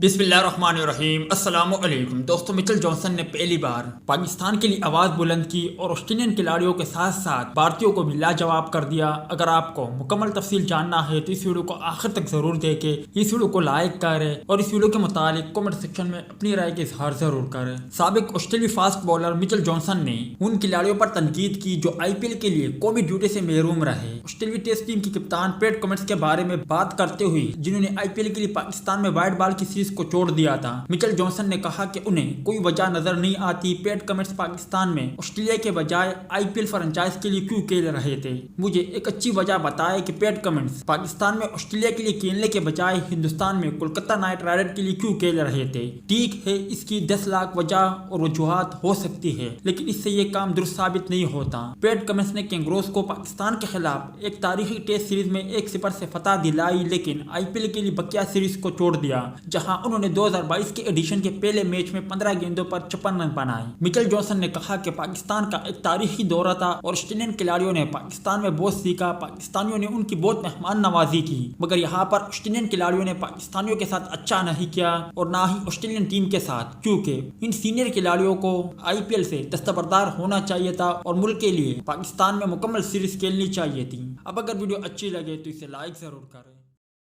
بسم اللہ الرحمن الرحیم۔ السلام علیکم دوستو، مچل جانسن نے پہلی بار پاکستان کے لیے آواز بلند کی اور آسٹریلین کھلاڑیوں کے ساتھ ساتھ بھارتیوں کو بھی لاجواب کر دیا۔ اگر آپ کو مکمل تفصیل جاننا ہے تو اس ویڈیو کو آخر تک ضرور دیکھیں، اس ویڈیو کو لائک کریں اور اس ویڈیو کے متعلق کمنٹ سیکشن میں اپنی رائے کا اظہار ضرور کریں۔ سابق آسٹریلوی فاسٹ بالر مچل جانسن نے ان کھلاڑیوں پر تنقید کی جو آئی پی ایل کے لیے قومی ڈیوٹی سے محروم رہے۔ آسٹریلوی ٹیسٹ ٹیم کی کپتان پیٹ کمنس کے بارے میں بات کرتے ہوئے، جنہوں نے آئی پی ایل کے لیے پاکستان میں وائٹ بال کی سیریز کو چھوڑ دیا تھا، مچل جانسن نے کہا کہ انہیں کوئی وجہ نظر نہیں آتی پیٹ کمنس پاکستان میں آسٹریلیا کے بجائے آئی پی ایل فرنچائز کے لیے کیوں کھیل رہے تھے۔ مجھے ایک اچھی وجہ بتائے کہ پیٹ کمنس پاکستان میں آسٹریلیا کے لیے کھیلنے کے بجائے ہندوستان میں کولکتہ نائٹ رائڈر کے لیے کیوں کھیل رہے تھے۔ ٹھیک ہے، اس کی 10 لاکھ وجہ اور وجوہات ہو سکتی ہے، لیکن اس سے یہ کام درست ثابت نہیں ہوتا۔ پیٹ کمنس نے کینگروز کو پاکستان کے خلاف ایک تاریخی ٹیسٹ سیریز میں 1-0 سے فتح دلائی، لیکن آئی پی ایل کے لیے بقیہ سیریز کو چھوڑ دیا، جہاں انہوں نے 2022 کے ایڈیشن کے پہلے میچ میں 15 گیندوں پر 56 رن بنائے۔ مچل جانسن نے کہا کہ پاکستان کا ایک تاریخی دورہ تھا اور آسٹریلین کھلاڑیوں نے پاکستان میں بہت سیکھا، پاکستانیوں نے ان کی بہت مہمان نوازی کی، مگر یہاں پر آسٹریلین کھلاڑیوں نے پاکستانیوں کے ساتھ اچھا نہیں کیا اور نہ ہی آسٹریلین ٹیم کے ساتھ، کیونکہ ان سینئر کھلاڑیوں کو آئی پی ایل سے دستبردار ہونا چاہیے تھا اور ملک کے لیے پاکستان میں مکمل سیریز کھیلنی چاہیے تھی۔ اب اگر ویڈیو اچھی لگے تو اسے لائک ضرور کریں۔